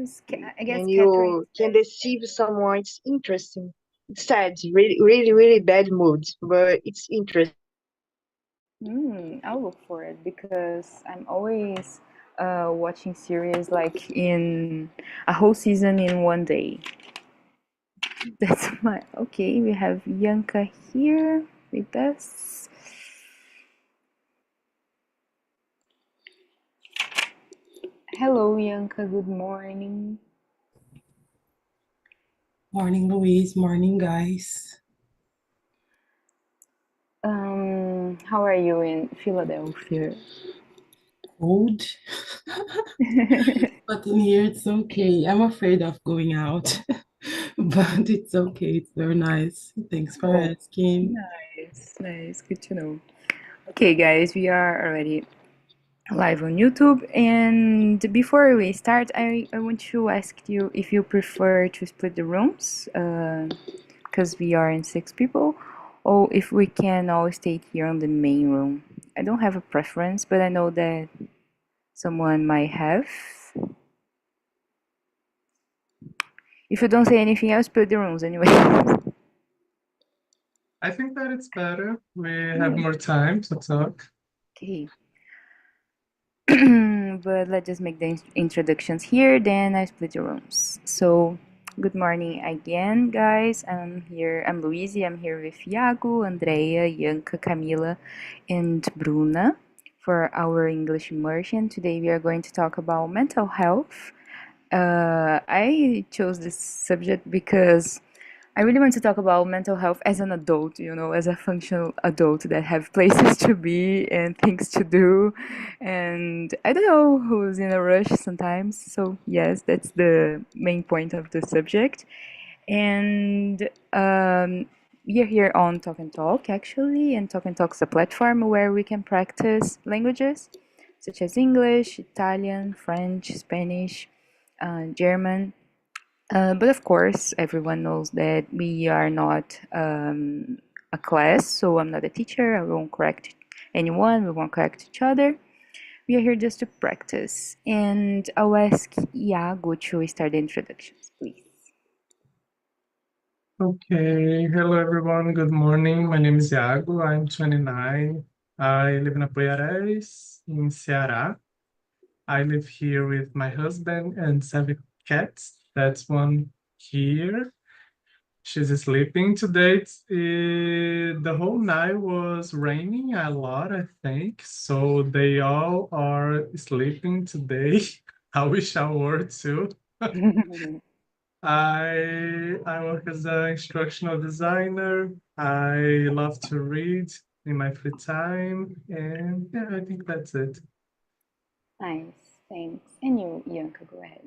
Sometimes I guess and Catherine you can deceive someone. It's interesting. It's sad, really, really, really bad mood, but it's interesting. I'll look for it because I'm always watching series like in a whole season in one day. That's my okay. We have Yanka here with us. Hello, Yanka. Good morning. Morning, Louise. Morning, guys. How are you in Philadelphia? Cold, but in here it's okay. I'm afraid of going out, but it's okay. It's very nice. Thanks for Oh, asking. nice, nice. Good to know. Okay, guys, we are already live on YouTube. And before we start, I want to ask you if you prefer to split the rooms, because we are in 6 people, or if we can all stay here on the main room. I don't have a preference, but I know that someone might have. If you don't say anything, I'll split the rooms anyway. I think that it's better. We have more time to talk. Okay. But let's just make the introductions here, then I split the rooms. So, good morning again, guys. I'm Louise. I'm here with Iago, Andrea, Yanka, Camila, and Bruna for our English immersion. Today we are going to talk about mental health. I chose this subject because I really want to talk about mental health as an adult, as a functional adult that have places to be and things to do. And I don't know who's in a rush sometimes. So, yes, that's the main point of the subject. And we are here on Talk and Talk, actually. And Talk and Talk is a platform where we can practice languages such as English, Italian, French, Spanish, German. But of course, everyone knows that we are not a class, so I'm not a teacher. I won't correct anyone, we won't correct each other. We are here just to practice. And I'll ask Iago to start the introductions, please. Okay, hello everyone. Good morning. My name is Iago. I'm 29. I live in Apoiarés, in Ceará. I live here with my husband and 7 cats. That's one here. She's sleeping today. The whole night was raining a lot, I think. So they all are sleeping today. I wish I were too. I work as an instructional designer. I love to read in my free time, and yeah, I think that's it. Nice, thanks. And you, Yanka, go ahead.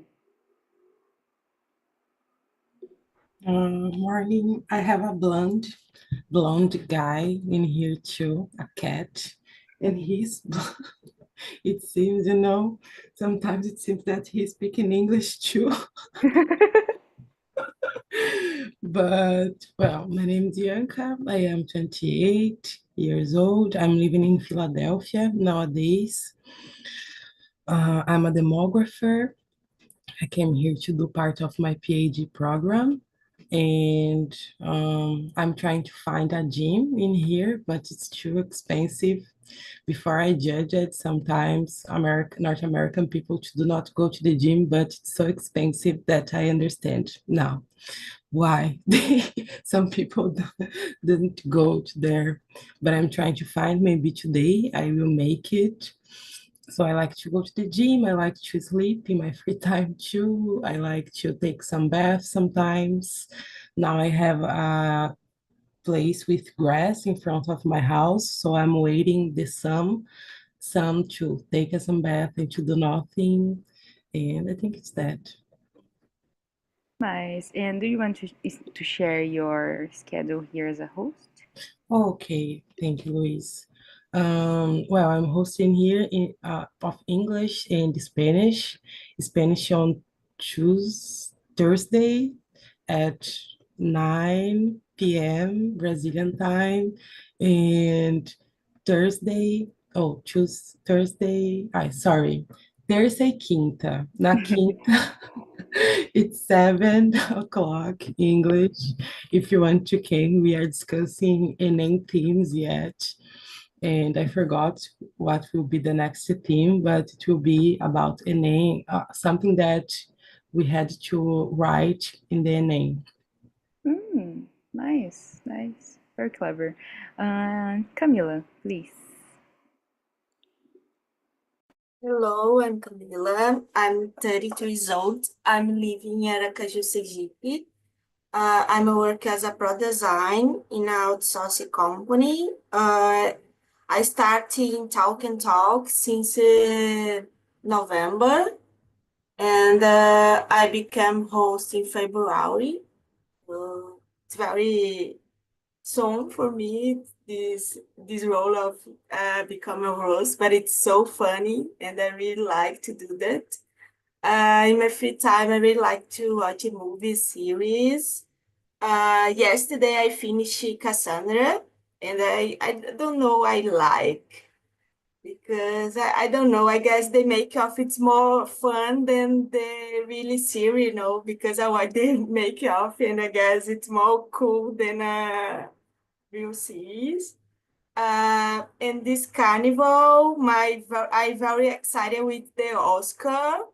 Morning. I have a blonde guy in here too, a cat, and he's. It seems, sometimes it seems that he's speaking English too. But, well, my name is Bianca. I am 28 years old. I'm living in Philadelphia nowadays. I'm a demographer. I came here to do part of my PhD program. And I'm trying to find a gym in here, but it's too expensive. Before I judge it, sometimes North American people do not go to the gym, but it's so expensive that I understand now why some people didn't go to there. But I'm trying to find, maybe today I will make it. So I like to go to the gym. I like to sleep in my free time too. I like to take some baths sometimes. Now I have a place with grass in front of my house, so I'm waiting the sun to take a some bath and to do nothing. And I think it's that. Nice. And do you want to share your schedule here as a host? Okay, thank you, Luis. Well, I'm hosting here of English and Spanish. Spanish on Thursday at 9 p.m. Brazilian time, and Thursday, sorry, terça e quinta. Na quinta, It's 7 o'clock English. If you want to came, we are discussing Enem themes yet. And I forgot what will be the next theme, but it will be about Enem, something that we had to write in the Enem. Nice, nice. Very clever. Camila, please. Hello, I'm Camila. I'm 32 years old. I'm living in Aracaju, Sergipe. I'm work as a pro design in an outsourcing company. I started in TALKTNTALK since November, and I became host in February. It's very soon for me this role of become a host, but it's so funny, and I really like to do that. In my free time, I really like to watch a movie series. Yesterday I finished Cassandra, and I don't know I like because I don't know. I guess the make-off it's more fun than the really series, you know, because I watch the make-off and I guess it's more cool than real series. And this carnival, I very excited with the Oscar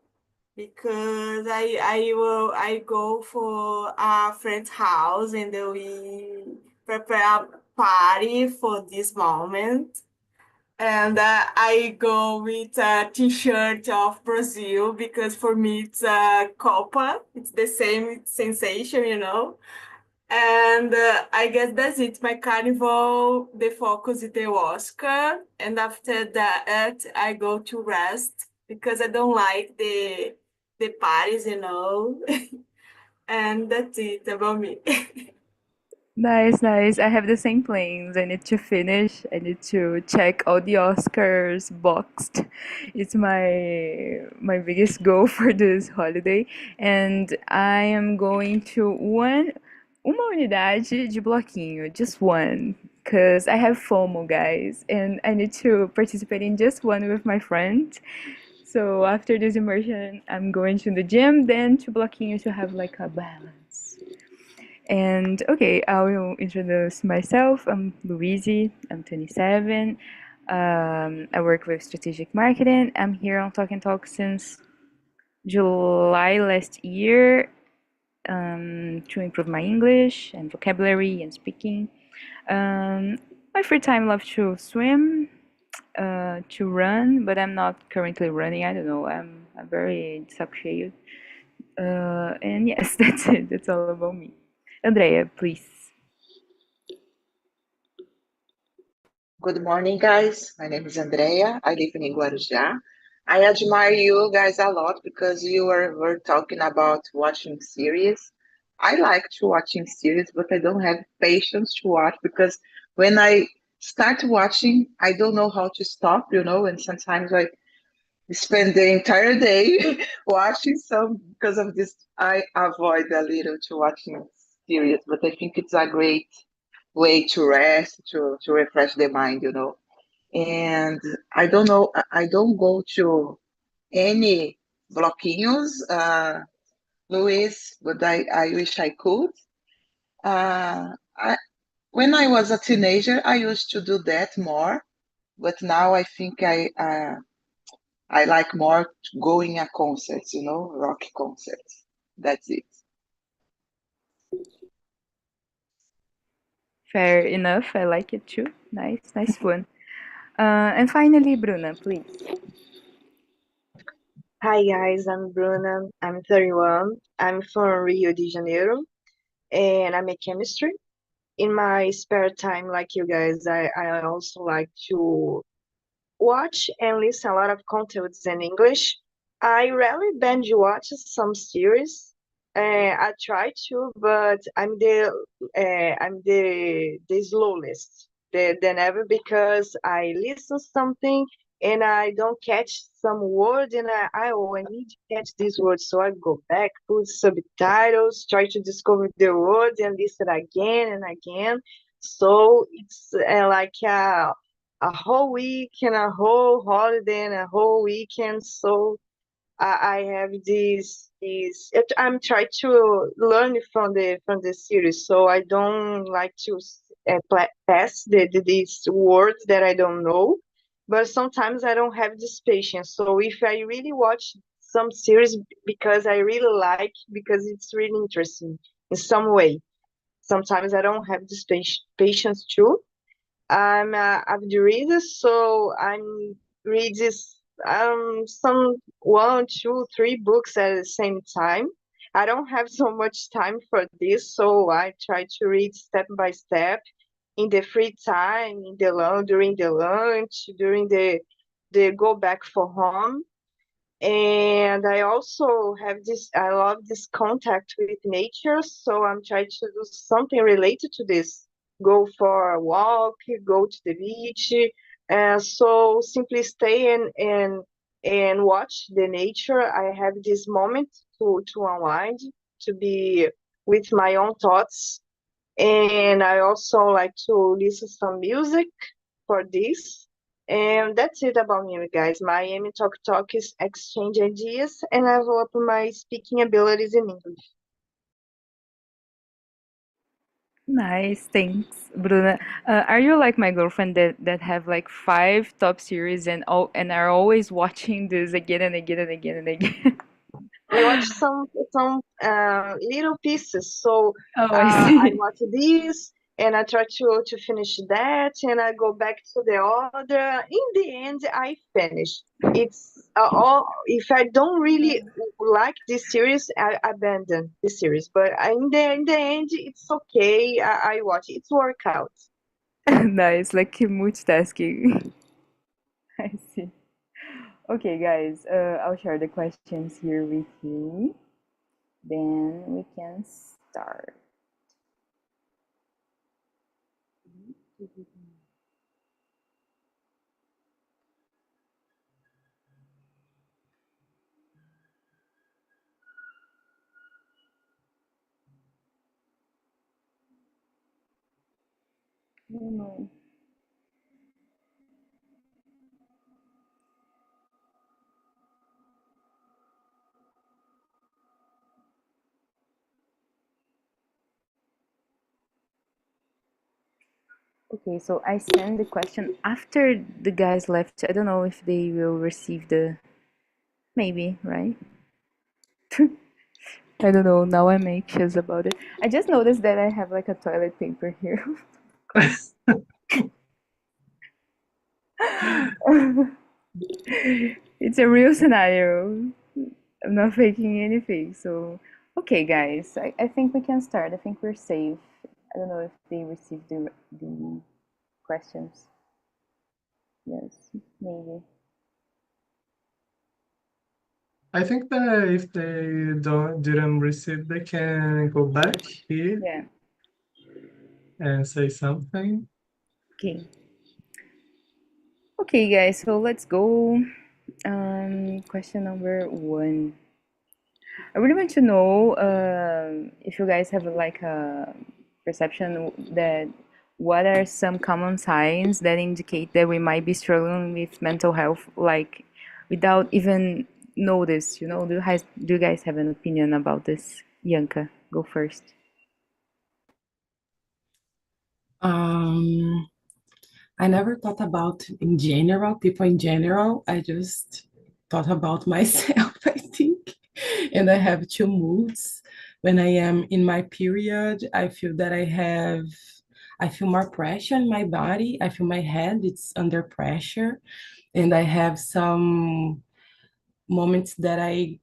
because I go for a friend's house and we prepare a party for this moment. And I go with a t-shirt of Brazil because for me it's a Copa. It's the same sensation, you know. And I guess that's it. My carnival, the focus is the Oscar. And after that, I go to rest because I don't like the parties, you know. And that's it about me. Nice, nice. I have the same plans. I need to finish. I need to check all the Oscars boxed. It's my biggest goal for this holiday. And I am going to uma unidade de bloquinho, just one, because I have FOMO, guys, and I need to participate in just one with my friend. So after this immersion, I'm going to the gym, then to bloquinho to have like a balance. And okay, I will introduce myself. I'm Louise. I'm 27. I work with strategic marketing. I'm here on Talk and Talk since July last year to improve my English and vocabulary and speaking. My free time, love to swim, to run, but I'm not currently running. I don't know. I'm very saco and yes, that's it. That's all about me. Andrea, please. Good morning, guys. My name is Andrea. I live in Guarujá. I admire you guys a lot because were talking about watching series. I like to watching series, but I don't have patience to watch because when I start watching, I don't know how to stop, and sometimes I spend the entire day watching some because of this. I avoid a little to watching series, but I think it's a great way to rest, to refresh the mind. And I don't know, I don't go to any bloquinhos, Luis, but I wish I could. I, when I was a teenager, I used to do that more, but now I think I like more going a concerts, rock concerts. That's it. Fair enough. I like it too. Nice, nice one. And finally, Bruna, please. Hi guys, I'm Bruna. I'm 31. I'm from Rio de Janeiro and I'm a chemistry. In my spare time, like you guys, I also like to watch and listen a lot of contents in English. I rarely binge watch some series. I try to, but I'm the slowest than ever because I listen something and I don't catch some word and I need to catch this word, so I go back, put subtitles, try to discover the word and listen again and again. So it's like a whole week and a whole holiday and a whole weekend. So I have I'm trying to learn from the series, so I don't like to pass these words that I don't know. But sometimes I don't have this patience. So if I really watch some series because I really like, because it's really interesting in some way, sometimes I don't have this patience too. I'm a avid reader, so I'm read this some one, two, three books at the same time. I don't have so much time for this, so I try to read step by step in the free time, in the during the lunch, during the go back for home. And I also have this, I love this contact with nature, so I'm trying to do something related to this. Go for a walk, go to the beach, and so simply stay and watch the nature. I have this moment to unwind, to be with my own thoughts. And I also like to listen some music for this. And that's it about me, guys. My aim in Talk is exchange ideas and develop my speaking abilities in English. Nice, thanks, Bruna. Are you like my girlfriend that have like 5 top series and are always watching this again and again and again and again? I watch some little pieces. So Oh, I I see. watch this and I try to finish that and I go back to the other. In the end, I finish. It's all. If I don't really like this series, I abandon the series. But in the end, it's okay. I watch. It's workout. Nice, like multitasking. I see. Okay, guys, I'll share the questions here with you. Then we can start. No. Okay, so I send the question after the guys left. I don't know if they will receive the maybe, right? I don't know. Now I'm anxious about it. I just noticed that I have like a toilet paper here. It's a real scenario. I'm not faking anything. So, okay, guys, I think we can start. I think we're safe. I don't know if they received the questions. Yes, maybe. I think that if they didn't receive, they can go back here Yeah. and say something. Okay. Okay, guys. So let's go. Question number 1. I really want to know if you guys have like a perception that what are some common signs that indicate that we might be struggling with mental health, like without even notice. Do you guys have an opinion about this? Yanka, go first. Um, I never thought about in general, people in general. I just thought about myself, I think. And I have 2 moods. When I am in my period, I feel that I feel more pressure in my body. I feel my head, it's under pressure. And I have some moments that I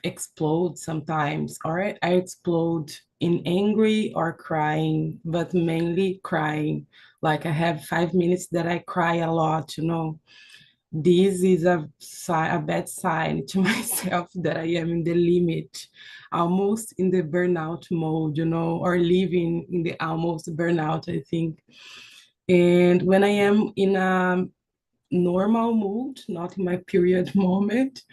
explode sometimes, or I explode in angry or crying, but mainly crying. Like I have 5 minutes that I cry a lot. This is a bad sign to myself that I am in the limit, almost in the burnout mode, or living in the almost burnout, I think. And when I am in a normal mood, not in my period moment,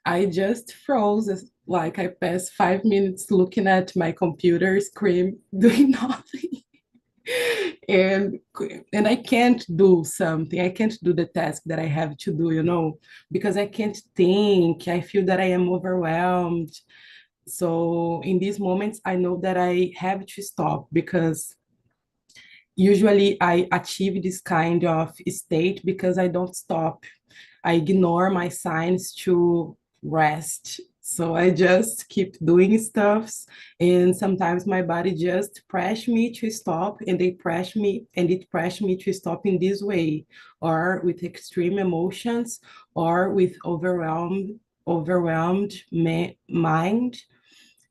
I just froze. Like I passed 5 minutes looking at my computer screen, doing nothing. and I can't do something. I can't do the task that I have to do, because I can't think. I feel that I am overwhelmed. So in these moments, I know that I have to stop, because usually I achieve this kind of state because I don't stop. I ignore my signs to rest. So I just keep doing stuffs, and sometimes my body just press me to stop, and it press me to stop in this way, or with extreme emotions, or with overwhelmed mind,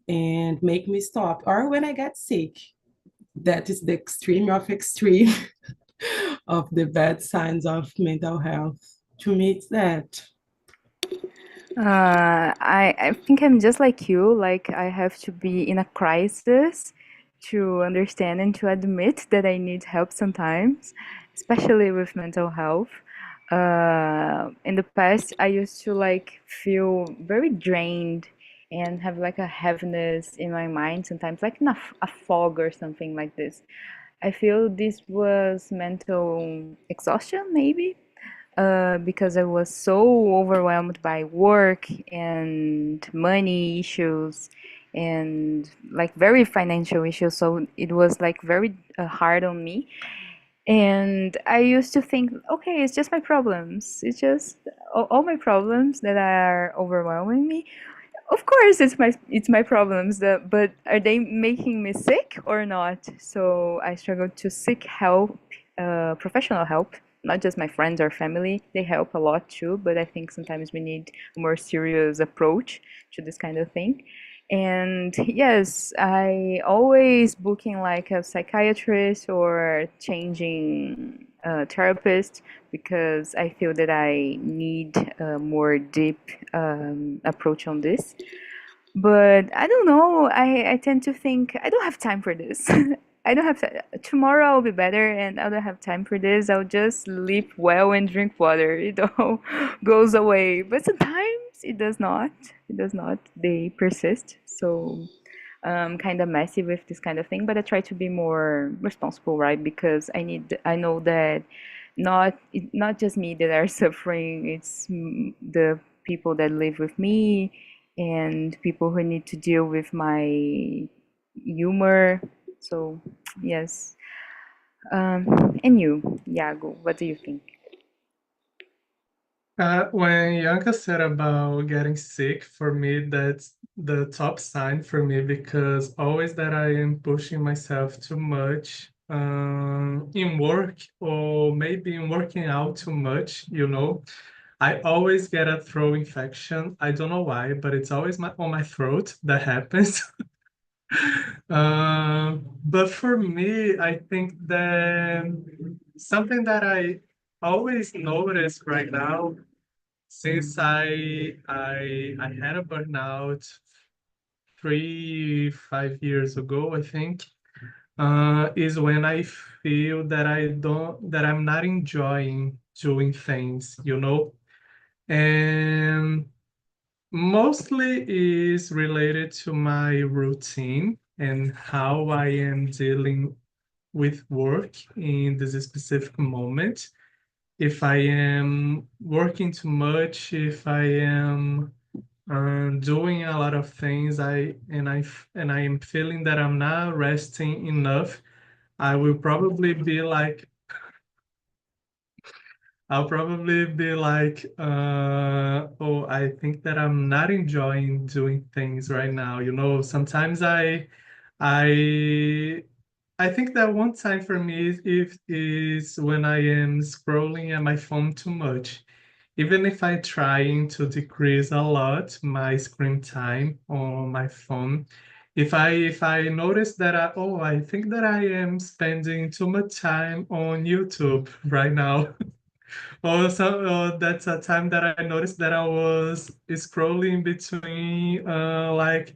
and make me stop, or when I get sick. That is the extreme of extreme of the bad signs of mental health. To me, it's that. I think I'm just like you. Like I have to be in a crisis to understand and to admit that I need help sometimes, especially with mental health. In the past, I used to like feel very drained and have like a heaviness in my mind sometimes, like in a fog or something like this. I feel this was mental exhaustion, maybe, because I was so overwhelmed by work and money issues and like very financial issues. So it was like very hard on me. And I used to think, okay, it's just my problems. It's just all my problems that are overwhelming me. Of course, it's my problems, but are they making me sick or not? So I struggled to seek help, professional help, not just my friends or family. They help a lot too, but I think sometimes we need a more serious approach to this kind of thing. And yes, I always booking like a psychiatrist or changing therapist because I feel that I need a more deep approach on this. But I don't know. I tend to think I don't have time for this. I don't have tomorrow I'll be better and I don't have time for this. I'll just sleep well and drink water. It all goes away. But sometimes it does not. It does not. They persist. So kind of messy with this kind of thing, but I try to be more responsible, right? Because I know that not just me that are suffering, it's the people that live with me and people who need to deal with my humor. So, yes. And you, Iago, what do you think? When Yanka said about getting sick, for me, that's the top sign for me because always that I am pushing myself too much in work or maybe in working out too much, I always get a throat infection. I don't know why, but it's always on my throat that happens. But for me, I think that something that I always notice right now, since I had a burnout 5 years ago, I think, is when I feel that I'm not enjoying doing things. And mostly is related to my routine and how I am dealing with work in this specific moment. If I am working too much, if I am doing a lot of things, I am feeling that I'm not resting enough, I will probably be like I'll probably be like, oh, I think that I'm not enjoying doing things right now. Sometimes I, I think that one time for me is when I am scrolling at my phone too much. Even if I trying to decrease a lot my screen time on my phone, if I notice that I think that I am spending too much time on YouTube right now. Also, that's a time that I noticed that I was scrolling between like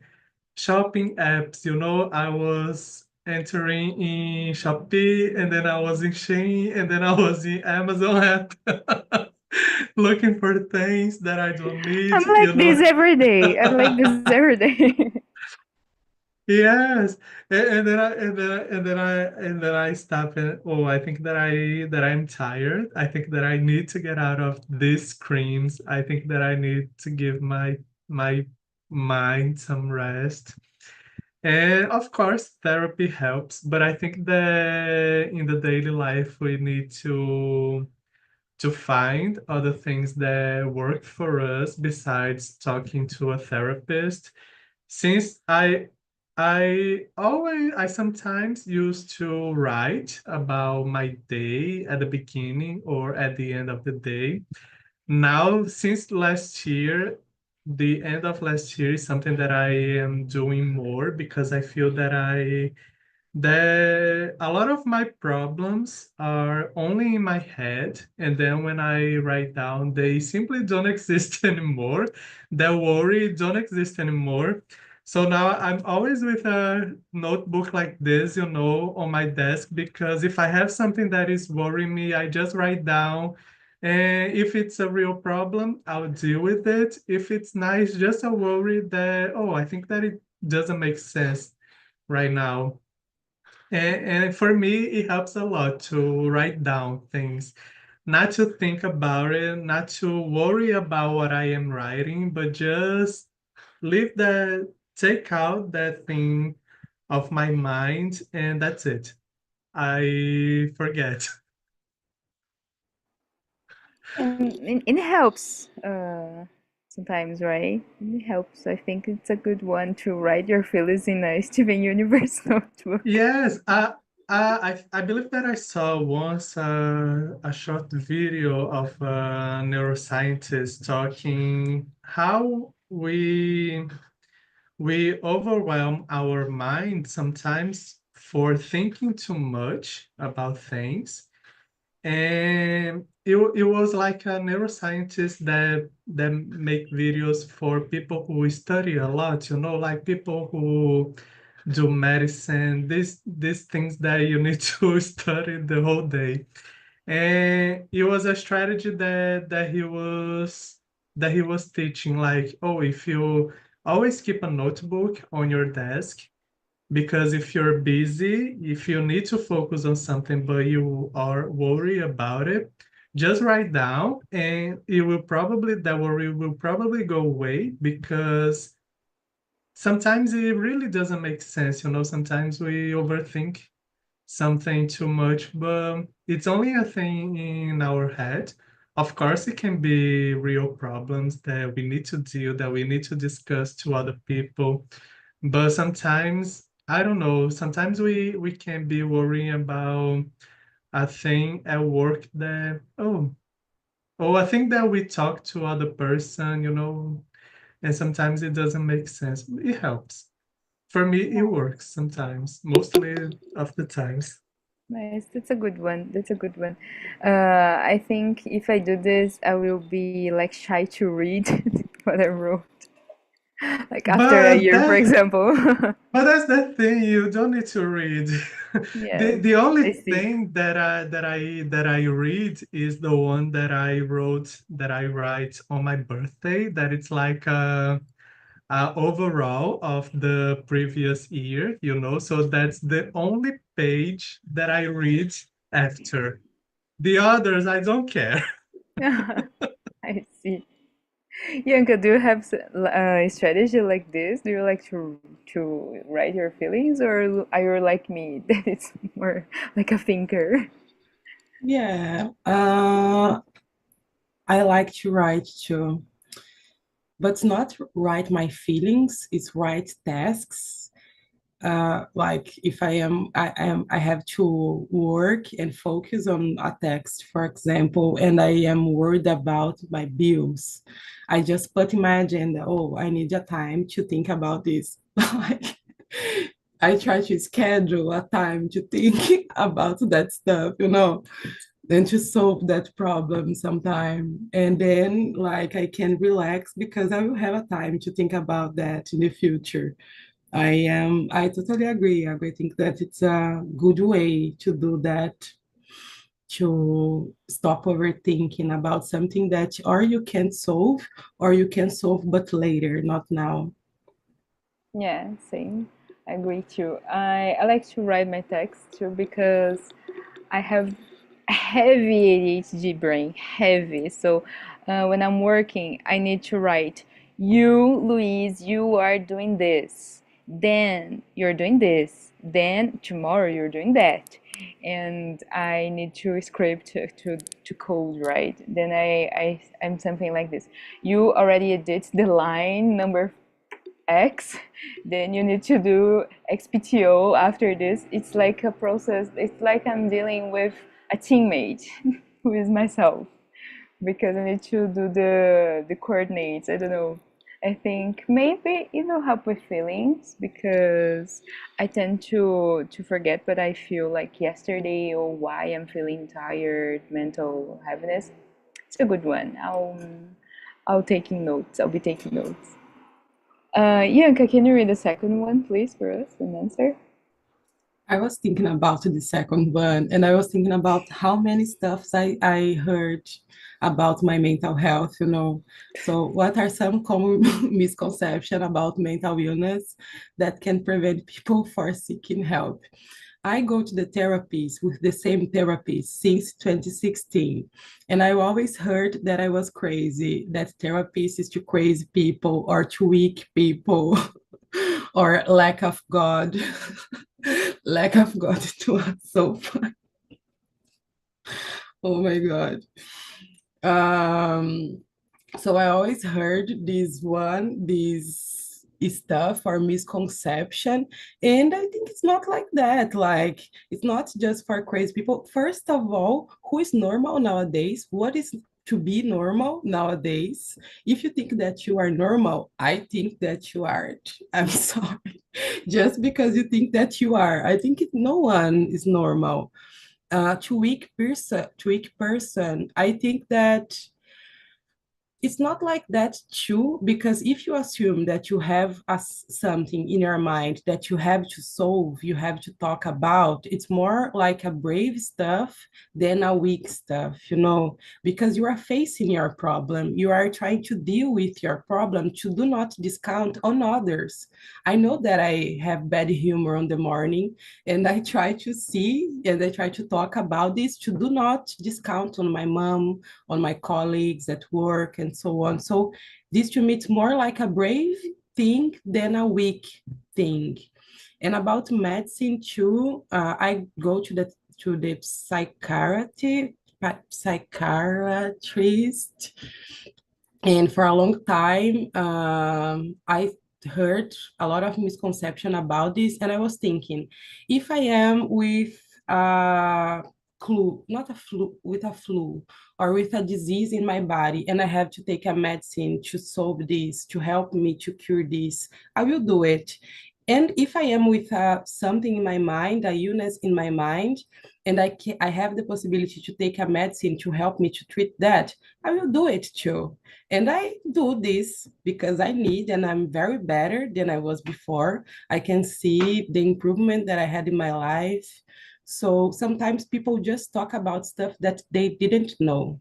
shopping apps. I was entering in Shopee, and then I was in Shein, and then I was in Amazon app, looking for things that I don't need. I'm like this every day. I'm like this every day. Yes, and then I stop and oh, I think that I'm tired. I think that I need to get out of these screams. I think that I need to give my mind some rest. And of course, therapy helps, but I think that in the daily life we need to find other things that work for us besides talking to a therapist. Since I sometimes used to write about my day at the beginning or at the end of the day. Now, since last year, the end of last year is something that I am doing more because I feel that a lot of my problems are only in my head, and then when I write down, they simply don't exist anymore. The worry don't exist anymore. So now I'm always with a notebook like this, on my desk, because if I have something that is worrying me, I just write down. And if it's a real problem, I'll deal with it. If it's not, it's just a worry that, oh, I think that it doesn't make sense right now. And for me, it helps a lot to write down things, not to think about it, not to worry about what I am writing, but just take out that thing of my mind, and that's it. I forget. And it helps sometimes, right? It helps. I think it's a good one to write your feelings in a Steven Universe notebook. Yes, I believe that I saw once a short video of a neuroscientist talking how we overwhelm our mind sometimes for thinking too much about things. And it was like a neuroscientist that make videos for people who study a lot, like people who do medicine, these things that you need to study the whole day. And it was a strategy that he was teaching, like, oh, if you always keep a notebook on your desk, because if you're busy, if you need to focus on something but you are worried about it, just write down, and that worry will probably go away, because sometimes it really doesn't make sense. Sometimes we overthink something too much, but it's only a thing in our head. Of course, it can be real problems that we need to deal, that we need to discuss to other people. But sometimes, I don't know, sometimes we can be worrying about a thing at work that, I think that we talk to other person, and sometimes it doesn't make sense. It helps. For me, it works sometimes, mostly of the times. Nice. That's a good one. That's a good one. I think if I do this, I will be like shy to read what I wrote. Like after a But year, for that example. but that's the thing, you don't need to read. The Yes, the only I see. thing that I read is the one that I write on my birthday, that it's like a overall of the previous year, so that's the only page that I read after. The others, I don't care. I see. Yanka, do you have a strategy like this? Do you like to write your feelings, or are you like me that it's more like a thinker? Yeah, I like to write too, but not write my feelings, it's write tasks. Like if I have to work and focus on a text, for example, and I am worried about my bills, I just put in my agenda, oh, I need a time to think about this. Like I try to schedule a time to think about that stuff, then to solve that problem sometime. And then like I can relax because I will have a time to think about that in the future. I totally agree. I think that it's a good way to do that, to stop overthinking about something that or you can solve or you can solve but later, not now. Yeah, same. I agree too. I like to write my text too because I have heavy ADHD brain, heavy. So when I'm working, I need to write, you, Louise, you are doing this. Then you're doing this. Then tomorrow you're doing that. And I need to script to code, right? Then I'm something like this. You already did the line number X, then you need to do XPTO after this. It's like a process. It's like I'm dealing with a teammate who is myself because I need to do the coordinates. I don't know. I think maybe it will help with feelings because I tend to forget, but I feel like yesterday or why I'm feeling tired, mental heaviness. It's a good one. I'll taking notes. I'll be taking notes. Yanka, can you read the second one, please, for us and answer? I was thinking about the second one, and I was thinking about how many stuffs I heard about my mental health, you know. So what are some common misconceptions about mental illness that can prevent people from seeking help? I go to the therapies with the same therapist since 2016, and I always heard that I was crazy, that therapist is to crazy people or to weak people or lack of God. Lack of God to us so far. Oh my God. Um, so I always heard this stuff or misconception, and I think it's not like that. Like, it's not just for crazy people. First of all, who is normal nowadays? What is to be normal nowadays? If you think that you are normal, I think that you aren't. I'm sorry. Just because you think that you are, I think no one is normal. To weak person, I think that it's not like that too, because if you assume that you have something in your mind that you have to solve, you have to talk about, it's more like a brave stuff than a weak stuff, you know, because you are facing your problem, you are trying to deal with your problem, to do not discount on others. I know that I have bad humor on the morning, and I try to see and I try to talk about this, to do not discount on my mom, on my colleagues at work, and so on. So this to me, it's more like a brave thing than a weak thing. And about medicine too, I go to the psychiatrist, and for a long time, I heard a lot of misconception about this, and I was thinking, if I am with a not a flu, with a flu or with a disease in my body, and I have to take a medicine to solve this, to help me to cure this, I will do it. And if I am with something in my mind, a illness in my mind, and I have the possibility to take a medicine to help me to treat that, I will do it too. And I do this because I need, and I'm very better than I was before. I can see the improvement that I had in my life. So sometimes people just talk about stuff that they didn't know.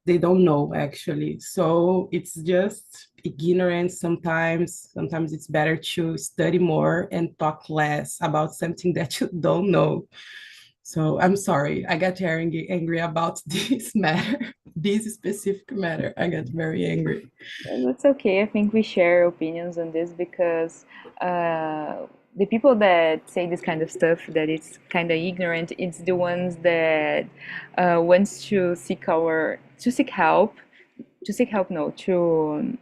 They don't know actually. So it's just ignorance sometimes. Sometimes it's better to study more and talk less about something that you don't know. So I'm sorry, I got angry about this matter, this specific matter. I got very angry. That's okay. I think we share opinions on this because the people that say this kind of stuff, that it's kind of ignorant, it's the ones that wants to seek help, no, to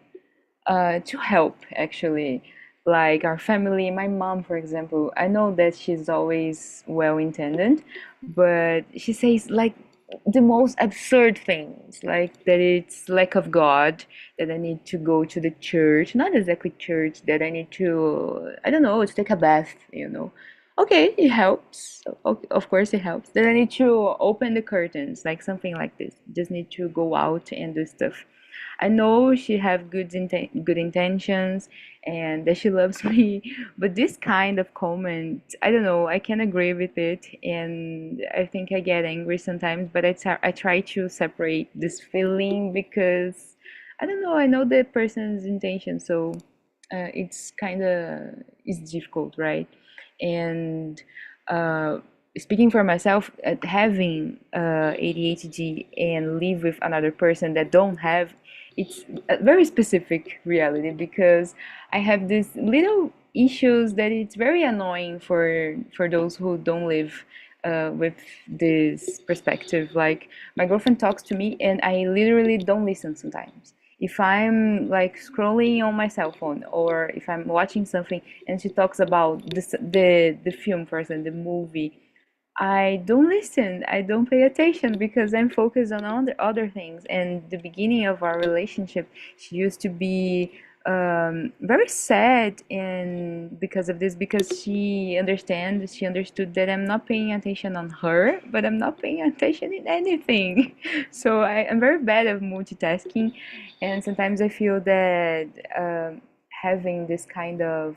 help actually, like our family. My mom, for example, I know that she's always well intended, but she says like the most absurd things, like that it's lack of God, that I need to go to the church, not exactly church, that I need to, I don't know, to take a bath, you know. Okay, it helps. Of course it helps. Then I need to open the curtains, like something like this. Just need to go out and do stuff. I know she have good intentions and that she loves me, but this kind of comment, I don't know, I can agree with it, and I think I get angry sometimes, but I try to separate this feeling because I don't know, I know the person's intention, so it's kind of is difficult, right? And uh, speaking for myself, having ADHD and live with another person that don't have, it's a very specific reality because I have these little issues that it's very annoying for those who don't live with this perspective. Like my girlfriend talks to me and I literally don't listen sometimes. If I'm like scrolling on my cell phone or if I'm watching something and she talks about the film, for example, the movie, I don't listen. I don't pay attention because I'm focused on other things. And the beginning of our relationship, she used to be very sad, and because of this, because she understood that I'm not paying attention on her, but I'm not paying attention in anything. So I'm very bad at multitasking, and sometimes I feel that having this kind of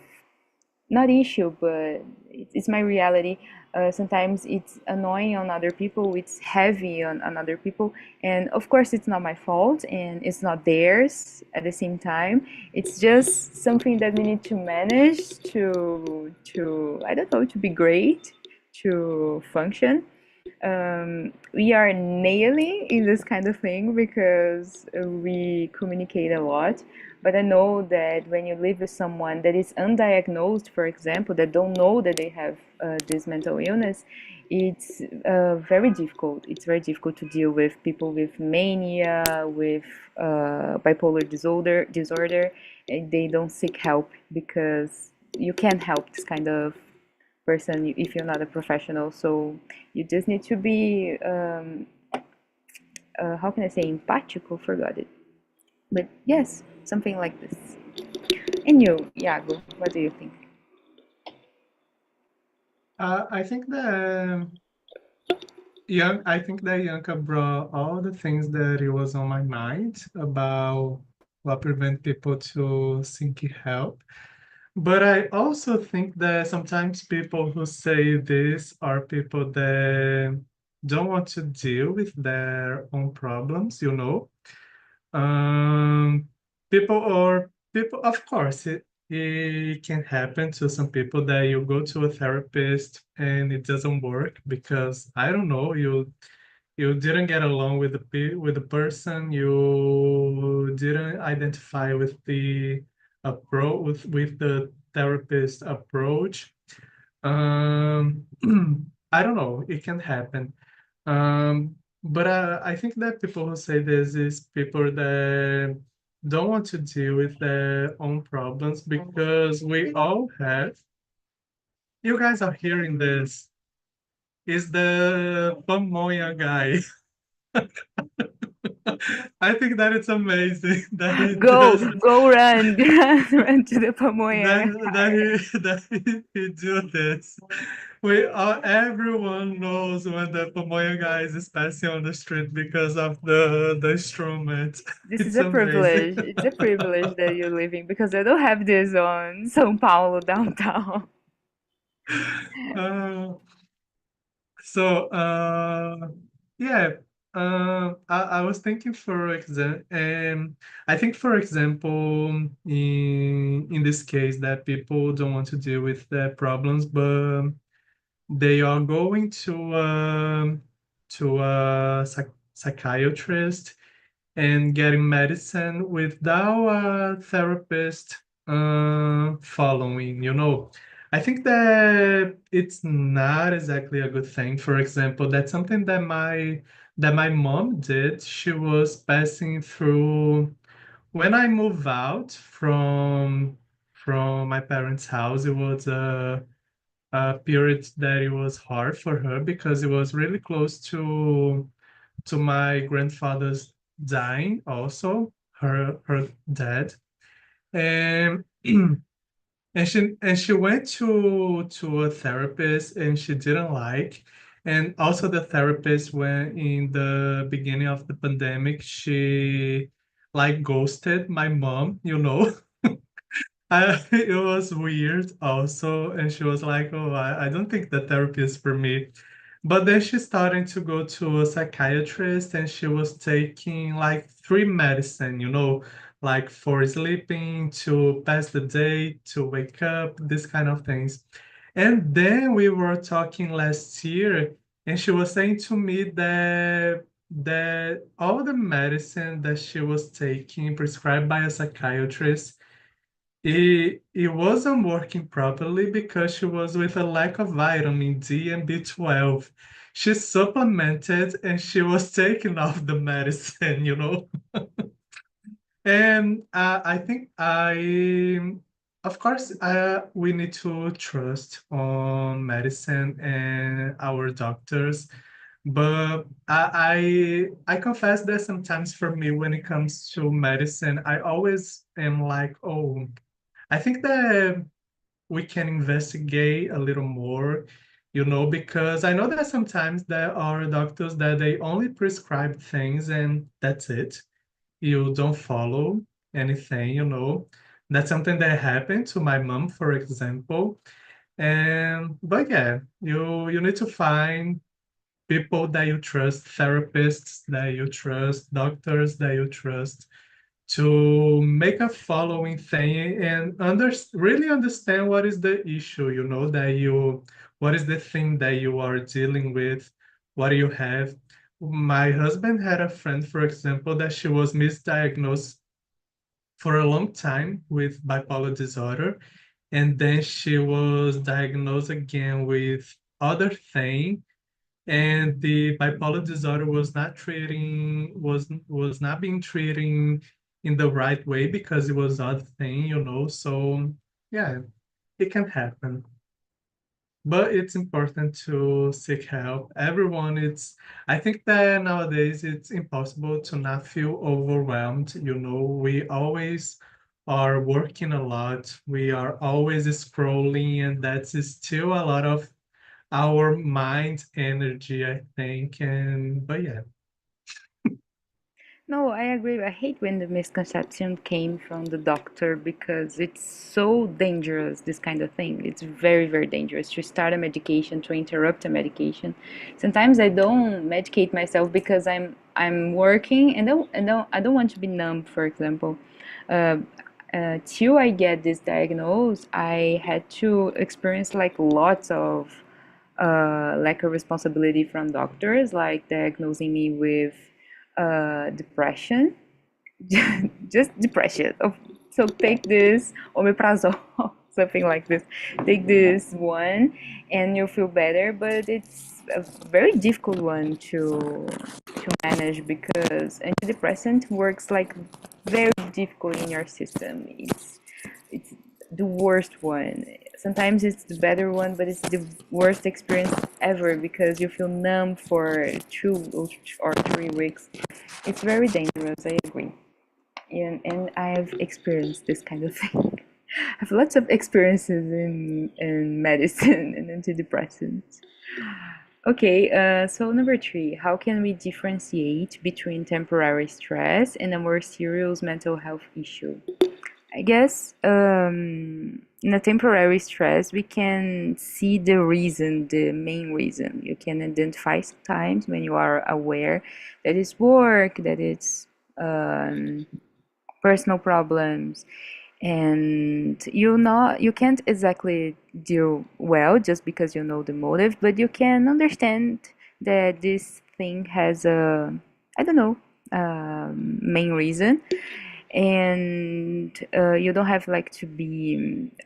not issue, but it's my reality. Sometimes it's annoying on other people, it's heavy on other people, and of course it's not my fault and it's not theirs at the same time. It's just something that we need to manage to I don't know, to be great, to function. We are nailing in this kind of thing because we communicate a lot. But I know that when you live with someone that is undiagnosed, for example, that don't know that they have this mental illness, it's very difficult. It's very difficult to deal with people with mania, with bipolar disorder, and they don't seek help because you can't help this kind of person if you're not a professional. So you just need to be, how can I say, empático? Forgot it. But yes, something like this. And you, Iago, what do you think? I think that Yanka brought all the things that it was on my mind about what prevent people to seek help. But I also think that sometimes people who say this are people that don't want to deal with their own problems, you know. Um, people, of course, it can happen to some people that you go to a therapist and it doesn't work because I don't know, you didn't get along with with the person, you didn't identify with the approach with the therapist approach. Um, I don't know, it can happen. But I think that people who say this is people that don't want to deal with their own problems because we all have. You guys are hearing this. Is the pamonha guy. I think that it's amazing that he Go, just go run, run to the pamonha. that he do this. Everyone knows when the pamonha guy is passing on the street because of the instrument. This is It's a amazing. privilege. It's a privilege that you're living because I don't have this on São Paulo downtown. Uh, so yeah, I was thinking for example, I think for example, in this case that people don't want to deal with their problems, but they are going to a psychiatrist and getting medicine without a therapist following, you know. I think that it's not exactly a good thing. For example, that's something that my mom did. She was passing through when I moved out from my parents' house. It was a period that it was hard for her because it was really close to my grandfather's dying also, her dad. And and she went to a therapist and she didn't like. And also the therapist, when in the beginning of the pandemic, she like ghosted my mom, you know. It was weird also, and she was like, "Oh, I don't think the therapy is for me." But then she started to go to a psychiatrist, and she was taking like three medicine, you know, like for sleeping, to pass the day, to wake up, this kind of things. And then we were talking last year, and she was saying to me that all the medicine that she was taking prescribed by a psychiatrist, it wasn't working properly because she was with a lack of vitamin D and B12. She supplemented and she was taking off the medicine, you know? And I think of course, we need to trust on medicine and our doctors. But I confess that sometimes for me, when it comes to medicine, I always am like, oh, I think that we can investigate a little more, you know, because I know that sometimes there are doctors that they only prescribe things and that's it. You don't follow anything, you know. That's something that happened to my mom, for example. And but yeah, you need to find people that you trust, therapists that you trust, doctors that you trust, to make a following thing and really understand what is the issue, you know, what is the thing that you are dealing with, what do you have. My husband had a friend, for example, that she was misdiagnosed for a long time with bipolar disorder, and then she was diagnosed again with other thing, and the bipolar disorder was not being treating in the right way because it was other thing, you know. So yeah, it can happen, but it's important to seek help. Everyone, it's I think that nowadays it's impossible to not feel overwhelmed, you know. We always are working a lot, we are always scrolling, and that's still a lot of our mind energy, I think. And but yeah. No, I agree. I hate when the misconception came from the doctor because it's so dangerous, this kind of thing. It's very, very dangerous to start a medication, to interrupt a medication. Sometimes I don't medicate myself because I'm working and I don't want to be numb, for example. Uh, Till I get this diagnosis, I had to experience like lots of lack of responsibility from doctors, like diagnosing me with depression, just depression. So take this omeprazole, something like this. Take this one, and you'll feel better. But it's a very difficult one to manage because antidepressant works like very difficult in your system. It's the worst one. Sometimes it's the better one, but it's the worst experience ever because you feel numb for 2 or 3 weeks. It's very dangerous, I agree. And I've experienced this kind of thing. I have lots of experiences in medicine and antidepressants. Okay, so number 3, how can we differentiate between temporary stress and a more serious mental health issue? I guess in a temporary stress, we can see the reason, the main reason. You can identify sometimes when you are aware that it's work, that it's um, personal problems, and you can't exactly deal well just because you know the motive, but you can understand that this thing has a, I don't know, main reason, and you don't have like to be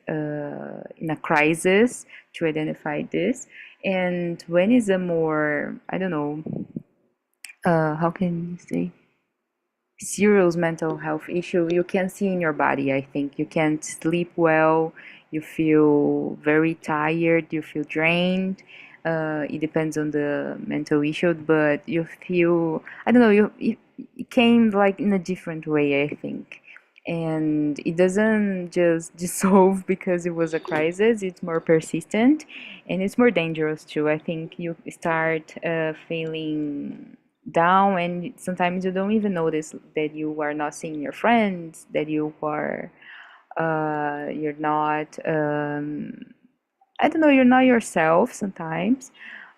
in a crisis to identify this. And when is a more, I don't know, how can you say, serious mental health issue, you can see in your body. I think you can't sleep well, you feel very tired, you feel drained. It depends on the mental issue, but you feel, I don't know, it came like in a different way, I think. And it doesn't just dissolve because it was a crisis, it's more persistent and it's more dangerous too. I think you start feeling down, and sometimes you don't even notice that you are not seeing your friends, that you're not, I don't know, you're not yourself sometimes.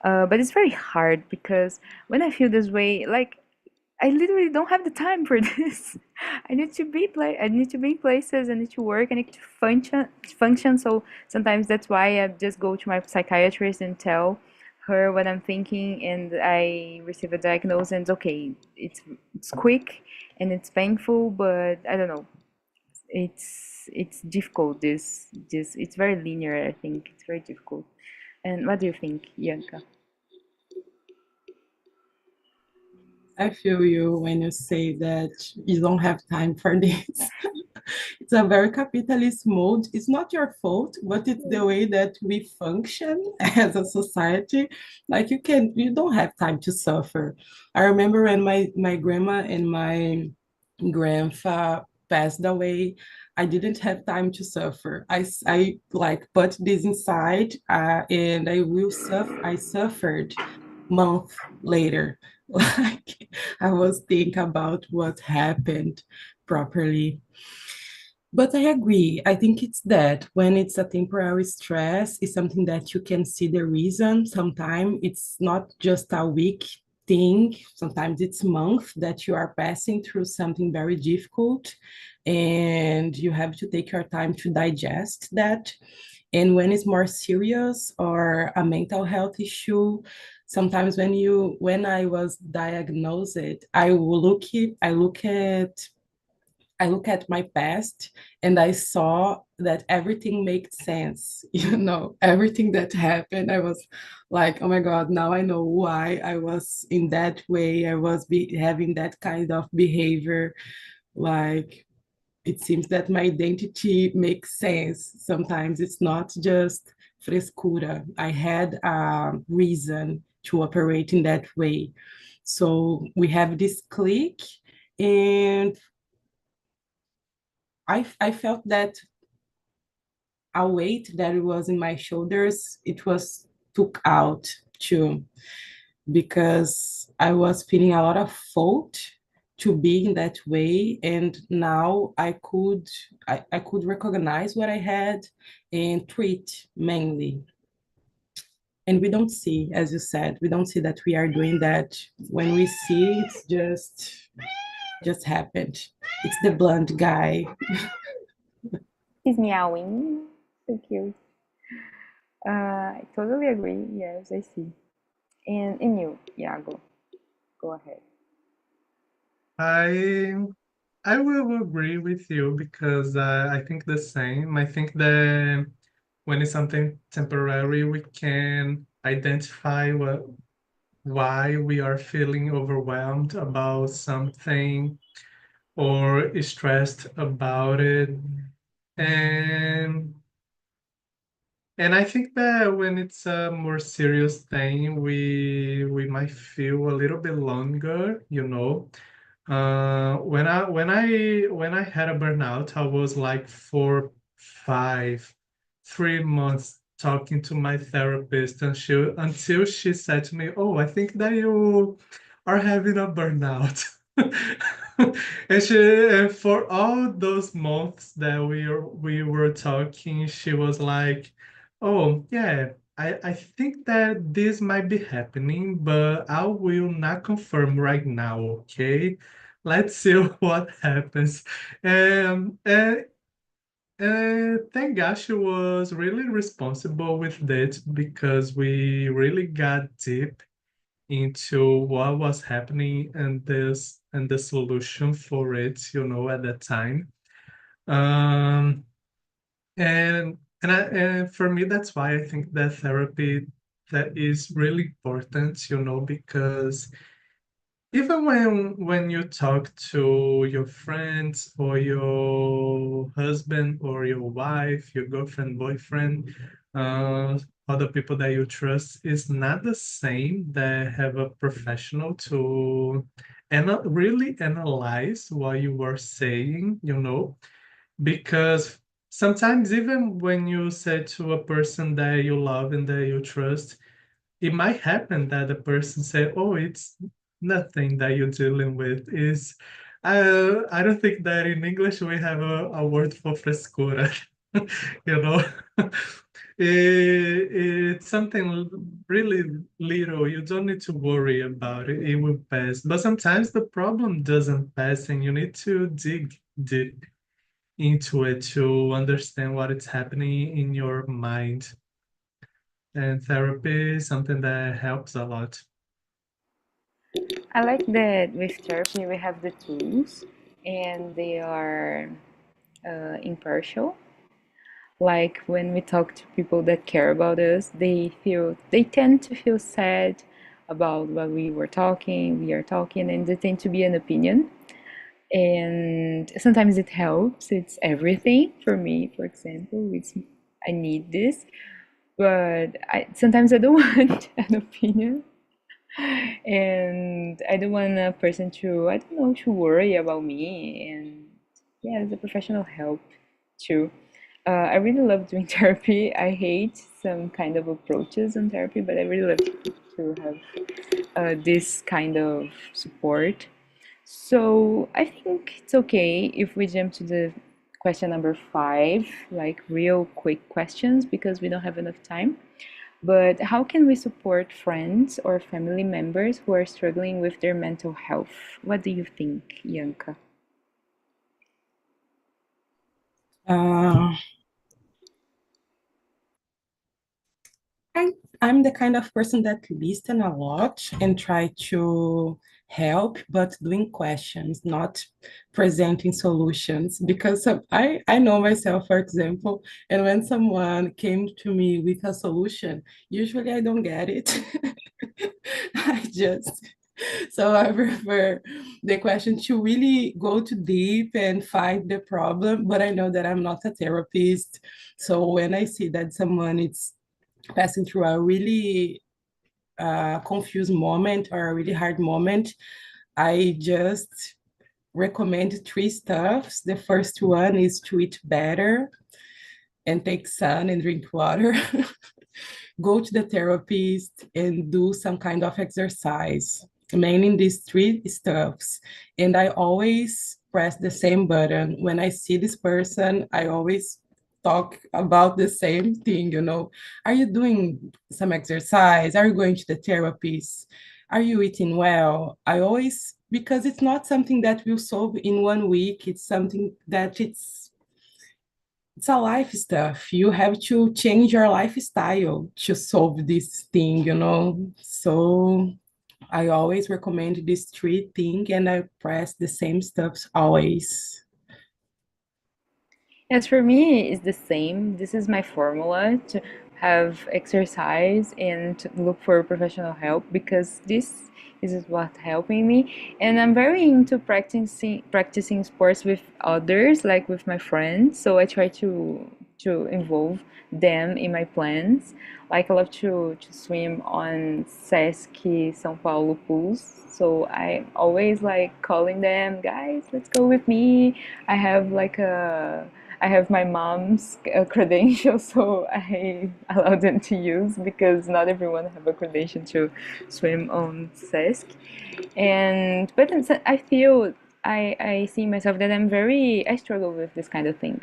But it's very hard because when I feel this way, like I literally don't have the time for this. I need to be I need to be in places. I need to work. I need to function. So sometimes that's why I just go to my psychiatrist and tell her what I'm thinking, and I receive a diagnosis. And okay, it's quick and it's painful, but I don't know. It's difficult. This it's very linear. I think it's very difficult. And what do you think, Yanka? I feel you when you say that you don't have time for this. It's a very capitalist mode. It's not your fault, but it's the way that we function as a society. Like you don't have time to suffer. I remember when my grandma and my grandpa passed away, I didn't have time to suffer. I like put this inside, and I suffered month later. Like I was thinking about what happened properly. But I agree. I think it's that when it's a temporary stress, it's something that you can see the reason. Sometimes it's not just a week thing. Sometimes it's month that you are passing through something very difficult, and you have to take your time to digest that. And when it's more serious or a mental health issue, sometimes when I was diagnosed, I look at my past and I saw that everything made sense. Everything that happened, I was like, oh my God, now I know why I was in that way. I was having that kind of behavior. Like, it seems that my identity makes sense. Sometimes it's not just frescura. I had a reason to operate in that way. So we have this click, and I felt that a weight that was in my shoulders, it was took out too, because I was feeling a lot of fault to be in that way. And now I could recognize what I had and treat mainly. And we don't see, as you said, we don't see that we are doing that. When we see, it's just happened. It's the blunt guy. He's meowing. So cute. I totally agree. Yes, I see. And in you, Iago, go ahead. I I will agree with you because I think the same. I think that when it's something temporary, we can identify why we are feeling overwhelmed about something or stressed about it. And and I think that when it's a more serious thing, we might feel a little bit longer, you know. When I had a burnout, I was like 3 months talking to my therapist, and until she said to me, "Oh, I think that you are having a burnout." And for all those months that we were talking, she was like, "Oh, yeah, I think that this might be happening, but I will not confirm right now, okay? Let's see what happens." Um, and, thank God she was really responsible with that because we really got deep into what was happening and the solution for it, at that time. Um, and for me, that's why I think that therapy that is really important, because even when you talk to your friends or your husband or your wife, your girlfriend, boyfriend, uh, other people that you trust, is not the same that have a professional to really analyze what you were saying, because sometimes even when you say to a person that you love and that you trust, it might happen that the person say, "Oh, it's nothing that you're dealing with." I don't think that in English we have a word for frescura. you know. It's something really little. You don't need to worry about it. It will pass. But sometimes the problem doesn't pass, and you need to dig deep into it to understand what is happening in your mind. And therapy is something that helps a lot. I like that with therapy we have the tools and they are impartial. Like when we talk to people that care about us, they tend to feel sad about what we are talking, and they tend to be an opinion. And sometimes it helps. It's everything for me, for example. I need this, but sometimes I don't want an opinion, and I don't want a person to, I don't know, to worry about me. And yeah, it's a professional help too. I really love doing therapy. I hate some kind of approaches on therapy, but I really love to have this kind of support. So I think it's okay if we jump to the question number 5, like real quick questions because we don't have enough time. But how can we support friends or family members who are struggling with their mental health? What do you think, Yanka? Uh, I'm the kind of person that listen a lot and try to help, but doing questions, not presenting solutions. Because I know myself, for example, and when someone came to me with a solution, usually I don't get it. I just so I prefer the question to really go too deep and find the problem, but I know that I'm not a therapist. So when I see that someone is passing through a really confused moment or a really hard moment, I just recommend 3 stuffs. The first one is to eat better and take sun and drink water. Go to the therapist and do some kind of exercise, mainly these 3 stuffs. And I always press the same button. When I see this person, I always talk about the same thing, Are you doing some exercise? Are you going to the therapist? Are you eating well? I always, because it's not something that will solve in 1 week. It's something that it's a life stuff. You have to change your lifestyle to solve this thing. So I always recommend these 3 things and I press the same stuffs always. Yes, for me, it's the same. This is my formula to have exercise and to look for professional help because this is what helping me. And I'm very into practicing sports with others, like with my friends. So I try to involve them in my plans. Like I love to swim on Sesc São Paulo pools. So I always like calling them, guys, let's go with me. I have like a I have my mom's credential, so I allow them to use because not everyone have a credential to swim on Sesc. And but I feel I see myself that I struggle with this kind of thing.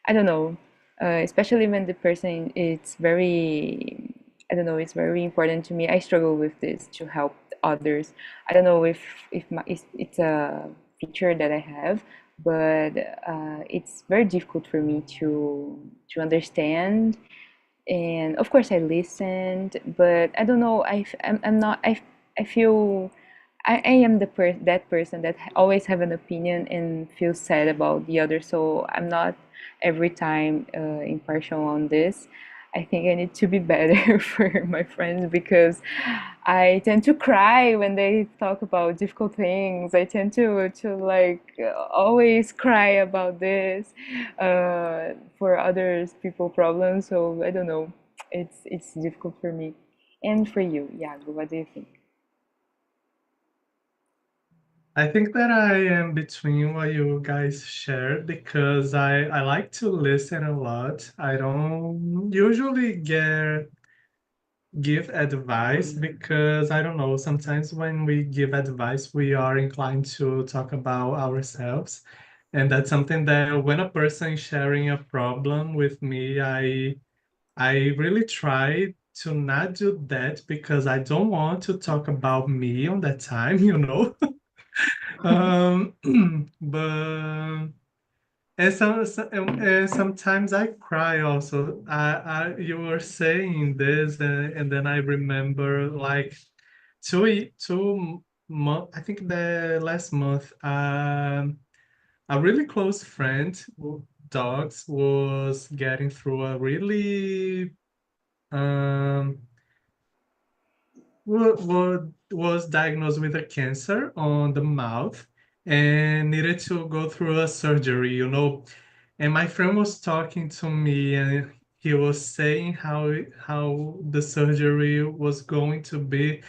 I don't know, especially when the person is very, I don't know, it's very important to me. I struggle with this to help others. I don't know if it's a feature that I have, but it's very difficult for me to understand. And of course, I listened, but I don't know. I'm not. I feel I am that person that always have an opinion and feel sad about the other. So I'm not every time impartial on this. I think I need to be better for my friends because I tend to cry when they talk about difficult things. I tend to like always cry about this for others people problems. So I don't know. It's difficult for me. And for you, Yago, what do you think? I think that I am between what you guys shared because I like to listen a lot. I don't usually give advice because I don't know, sometimes when we give advice, we are inclined to talk about ourselves. And that's something that when a person is sharing a problem with me, I really try to not do that because I don't want to talk about me on that time, you know. Um, but and sometimes I cry also. You were saying this, and then I remember like 2 month. I think the last month, a really close friend, dogs, was getting through a really um was diagnosed with a cancer on the mouth and needed to go through a surgery, you know. And my friend was talking to me and he was saying how the surgery was going to be.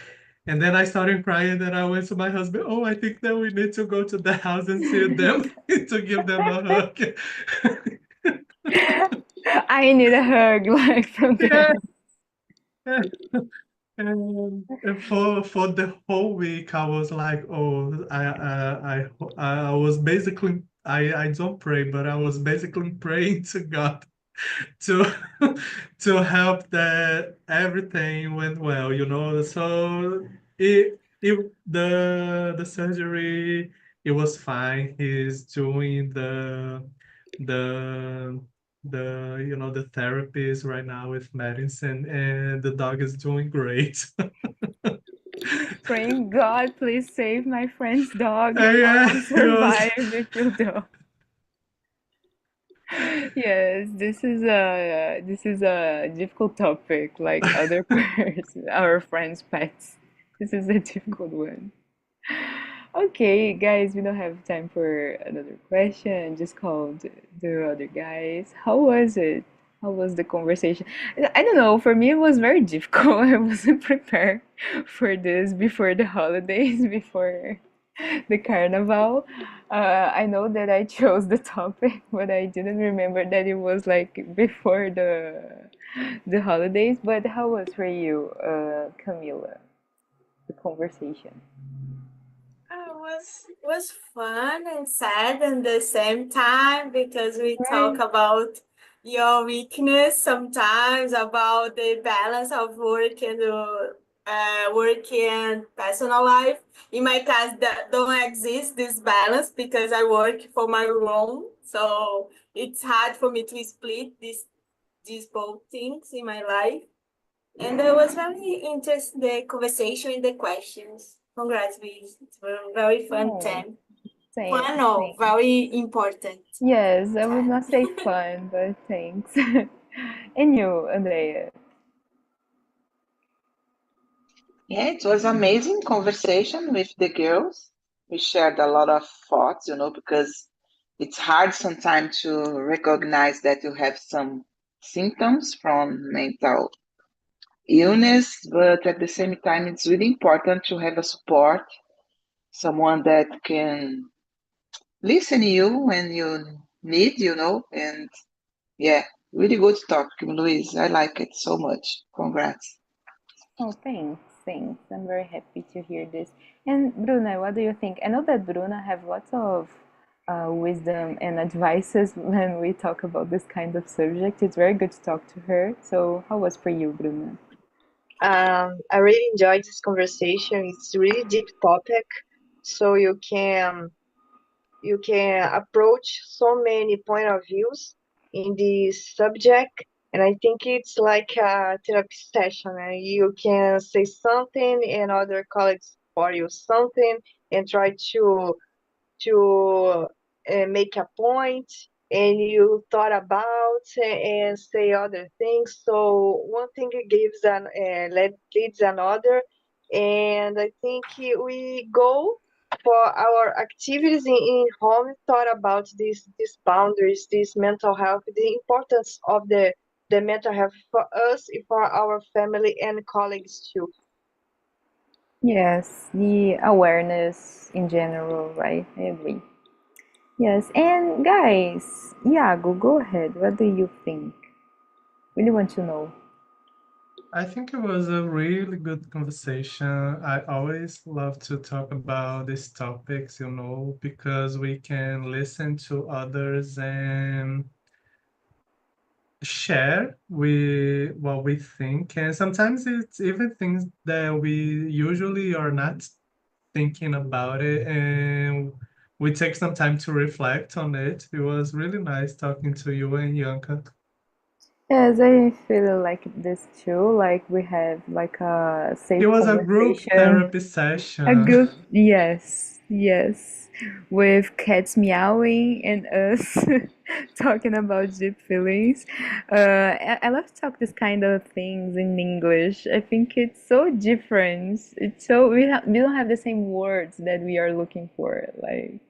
And then I started crying and I went to my husband, oh, I think that we need to go to the house and see them to give them a hug. I need a hug, like from Yeah. them. And for the whole week, I was like, oh, I was basically I don't pray, but I was basically praying to God to to help that everything went well, you know. So it the surgery, it was fine. He's doing the you know, the therapies right now with medicine, and the dog is doing great. Praying God, please save my friend's dog. I Yeah, will it was. survive if you do. Yes, this is a difficult topic, like other our friends' pets. This is a difficult one. Okay, guys, we don't have time for another question. Just called the other guys. How was it? How was the conversation? I don't know. For me, it was very difficult. I wasn't prepared for this before the holidays, before the carnival. I know that I chose the topic, but I didn't remember that it was like before the holidays. But how was for you, Camila, the conversation? Was fun and sad at the same time because we talk Right. about your weakness sometimes about the balance of work and personal life. In my case, that don't exist this balance because I work for my own, so it's hard for me to split these both things in my life. And I was very interested in the conversation and the questions. Congrats, Luis. It's a very fun Oh, time. same, Fun, no, same. very important Yes, I would time. not say fun, but thanks. And you, Andrea? Yeah, it was amazing conversation with the girls. We shared a lot of thoughts, you know, because it's hard sometimes to recognize that you have some symptoms from mental illness, but at the same time, it's really important to have a support, someone that can listen to you when you need, you know, and yeah, really good talk, Luis. I like it so much. Congrats. Oh, thanks, thanks. I'm very happy to hear this. And Bruna, what do you think? I know that Bruna have lots of wisdom and advices when we talk about this kind of subject. It's very good to talk to her. So, how was for you, Bruna? I really enjoyed this conversation. It's a really deep topic, so you can approach so many point of views in this subject, and I think it's like a therapy session. And you can say something, and other colleagues for you something, and try to make a point, and you thought about and say other things. So one thing gives leads another, and I think we go for our activities in home. Thought about these boundaries, this mental health, the importance of the mental health for us, for our family and colleagues too. Yes, the awareness in general, right? I agree. Yes, and guys, Iago, go ahead. What do you think? Really want to know. I think it was a really good conversation. I always love to talk about these topics, because we can listen to others and share what we think. And sometimes it's even things that we usually are not thinking about it, and we take some time to reflect on it. It was really nice talking to you and Yanka. Yes, I feel like this too. Like we have like a It safe was a group conversation. therapy A session. good, yes, yes. With cats meowing and us talking about deep feelings. I love to talk this kind of things in English. I think it's so different. It's so we don't have the same words that we are looking for. Like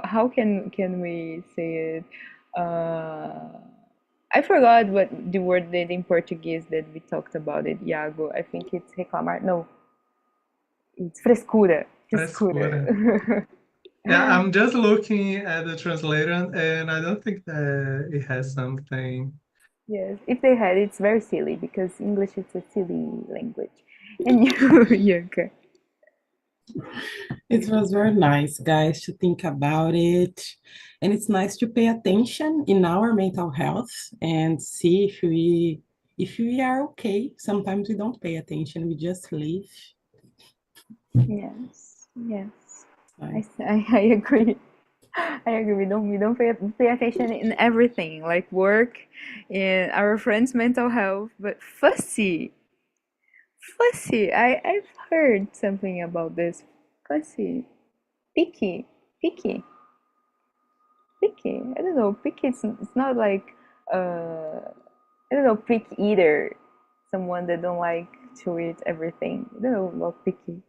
how can we say it? I forgot what the word did in Portuguese that we talked about it, Iago. I think it's reclamar. No, it's frescura. Frescura. Frescura. Yeah, I'm just looking at the translator, and I don't think that it has something. Yes, if they had, it's very silly because English is a silly language. And you, Yurka. It was very nice, guys, to think about it. And it's nice to pay attention in our mental health and see if we are okay. Sometimes we don't pay attention, we just live. Yes, yes. Right? I agree. I agree. We don't pay attention in everything, like work, in our friends' mental health, but fussy. I've heard something about this. Fussy, picky, picky, picky. I don't know. Picky. It's not like I don't know. Pick eater. Someone that don't like to eat everything. I don't know about picky.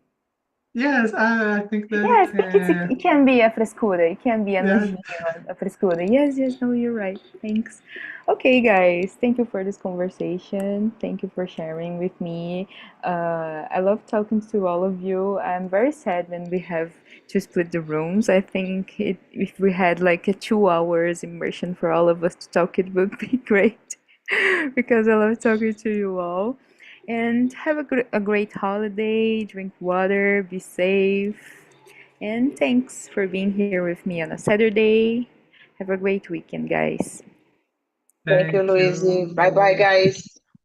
Yes, I think that it Yes, pick can. it can be a frescura. It can be a Yeah, nojinho, a frescura. Yes, yes, no, you're right. Thanks. Okay, guys, thank you for this conversation. Thank you for sharing with me. I love talking to all of you. I'm very sad when we have to split the rooms. I think if we had like a 2 hours immersion for all of us to talk, it would be great because I love talking to you all. And have a great holiday, drink water, be safe, and thanks for being here with me on a Saturday. Have a great weekend, guys. Thank you, thank Luigi. Bye bye, you. guys.